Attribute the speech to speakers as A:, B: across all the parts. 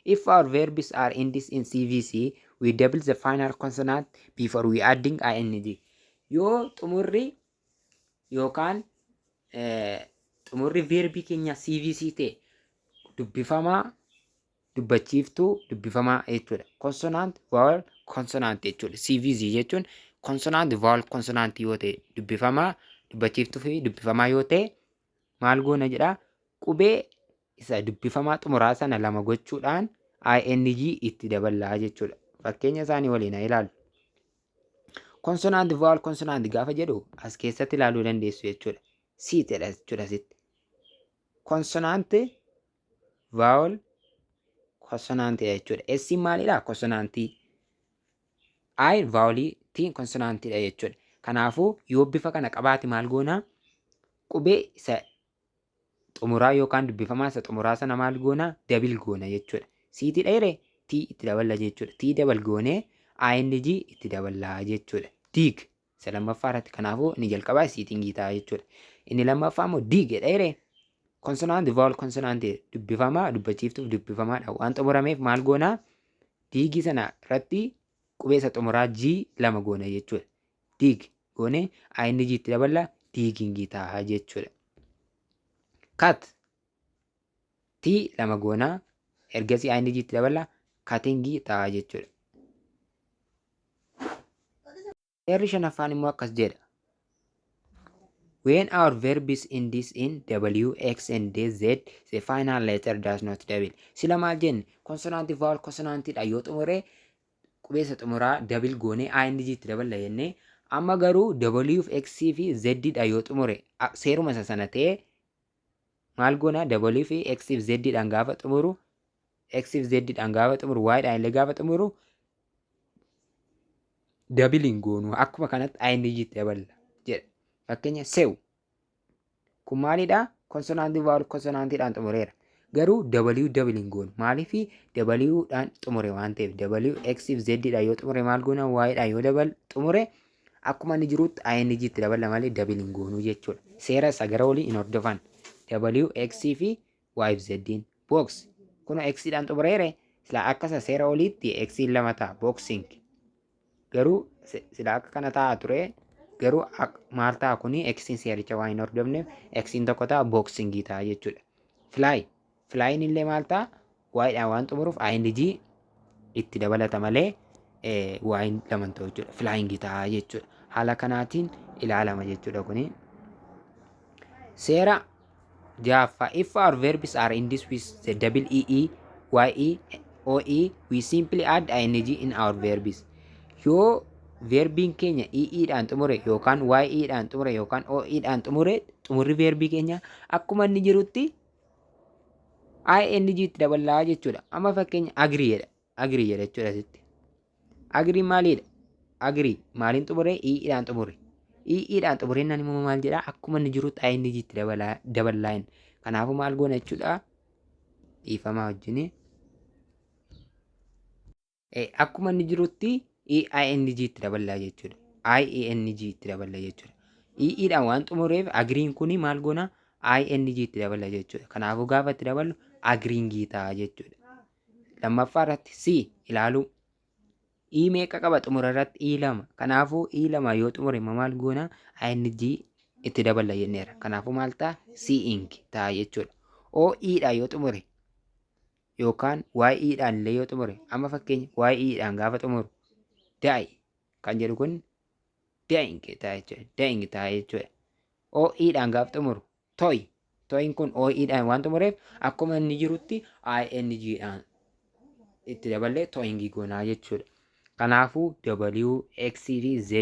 A: If our verbs are endings in CVC, we double the final consonant before we adding ing. Yoo xumurri yookaan xumurri verbii keenya CVC ta'e dubbifamaa, dubbachiiftuu, dubbifamaa jechuudha. Consonant, vowel, consonant jechuudha. CVC jechuun consonant, vowel, consonant yoo ta'e dubbifamaa, dubbachiiftuu fi dubbifamaa yoo ta'e maal goona jedhaa? Qubee isa dubbifamaa xumuraa sana lama gochuudhaan ing itti daballaa jechuudha. Fakkeenya isaanii waliin haa ilaallu. Consonant, vowel, consonant gaafa jedhu as keessatti ilaaluu dandeessu jechuudha. Siitedha jechuudha sitti. Consonant, vowel, consonant jechuudha. S maalidha? Consonantii. I vowelii, T consonantidha jechuudha. Kanaafuu yoo bifa kana qabaate maal goonaa? Qubee isa xumuraa yookaan dubbifamaa isa xumuraa sana maal goonaa? Dabil goona jechuudha. Siiti dheere T itti daballa jechuudha. T dabal goonee ing itti daballaa jechuudha. Diig isa lammaffaa irratti kanaafuu inni jalqabaa siitingii ta'a jechuudha. Inni lammaffaa immoo diig dheere consonant, vowel, consonant dubbifamaa, dubbachiiftuuf dubbifamaadha. Waan xumurameef maal goonaa? Diigii sana irratti qubee isa xumuraa G lama goona jechuudha. Diig goonee ing itti daballaa diigingii ta'a jechuudha. Kat T lama goonaa ergasii ing itti daballaa katingii ta'a jechuudha. Seerri shanaffaan immoo akkas jedha. When our verb is ending in W, X, and Z, the final letter does not double. Sila maal jenne? Consonant, vowel, consonantidha yoo xumure qubee isa xumuraa double goonee ing itti daballa jennee, amma garuu W, X fi Z dha yoo xumure seeruma isa sana ta'ee maal goona? W fi X fi Z dhaan gaafa xumuru, X fi Z dhaan gaafa xumuru, Y dhaan illee gaafa xumuru double hin goonu. Akkuma kanatti ing itti daballa jedha. Fakkeenya sew kun maalidha? Consonantii, vowel, consonantiidhaan xumureera. Garuu W double hin goonu. Maaliif? W dhaan xumure waan ta'eef. W, X fi Z dhaan yoo xumure maal goona? Y dhaan yoo dabal xumure akkuma inni jirutti ing itti daballa malee double hin goonu jechuudha. Seera isa gara olii hin hordofan. W, X fi Y fi Z. Box kun X dhaan xumureere sila akka isa seera oliitti X lama ta'a. Boxing garuu sila akka kana ta'a ture. Garuu maal ta'a kuni? X seericha waan hin hordofneef X tokko ta'a boxingii ta'a jechuudha. Fly. Flyin illee maal ta'a? Y dhaan waan xumuruuf ing itti dabalata malee Y lama ta'u jechuudha. Flying ta'a jechuudha. Haala kanaatiin ilaalama jechuudha kuni. Seera ja'affaa. If our verbs are ending with the double EE, YE, OE, we simply add ing in our verbs. Yoo verbiin keenya EE dhaan xumure yookaan YE dhaan xumure yookaan OE dhaan xumure xumurri verbii keenya akkuma inni jirutti ing itti daballaa jechuudha. Amma fakkeenya agree jedha. Agree jedha jechuudha asitti. Agree maalidha? Agree maaliin xumure? EE dhaan xumure. EE dhaan xumure naan immoo maal jedha? Akkuma inni jirutti ing itti daballaa. Kanaafuu maal goona jechuudha? Dhiifamaa wajjin. Akkuma inni jirutti ing itti daballaa jechuudha. ing itti daballa jechuudha. EE dhaan waan xumureef agriin kuni maal goona? ing itti daballa jechuudha. Kanaafuu gaafa itti daballu agriingii ta'a jechuudha. Lammaffaa irratti C ilaalu. E meeqa qaba xumura irratti? E lama. Kanaafuu E lama yoo xumure maal goona? ing itti daballa jenneera. Kanaafuu maal ta'a? Seeing ta'a jechuudha. OE dhaan yoo xumure yookaan YE dhaan illee yoo xumure, amma fakkeenya YE dhaan gaafa xumuru die kan jedhu kun dying ta'a jechuudha. Dying ta'a jechuudha. OE dhaan gaafa xumuru toy. Toyin kun OE dhaan waan xumureef akkuma inni jirutti ing dhaan itti daballee toyingii goonaa jechuudha. Kanaafuu W, X fi Z,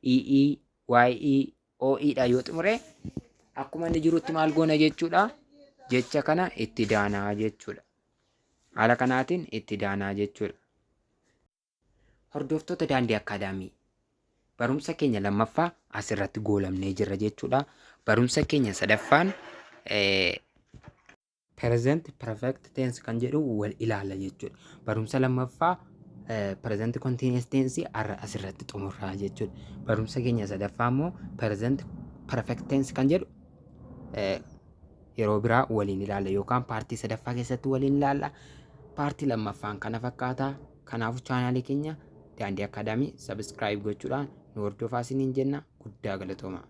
A: EE, YE, OE dhaan yoo xumure akkuma inni jirutti maal goona jechuudha? Jecha kana itti daanaa jechuudha. Haala kanaatiin itti daanaa jechuudha. Hordoftoota Daandii Akaadaamii barumsa keenya lammaffaa asirratti goolamnee jirra jechuudha. Barumsa keenya sadaffaan present perfect tense kan jedhu wal ilaala jechuudha. Barumsa lammaffaa present continuous tense asirratti xumurraa jechuudha. Barumsa keenya sadaffaa immoo present perfect tense kan jedhu yeroo biraa waliin ilaalla yookaan paartii sadaffaa keessatti waliin ilaalla. paartii lammaffaan kana fakkaataa. Kanaafuu chaanaalii keenya Daandii Akaadaamii sabskiraayib gochuudhaan nu hordofaa isiniin jenna. Guddaa galatooma.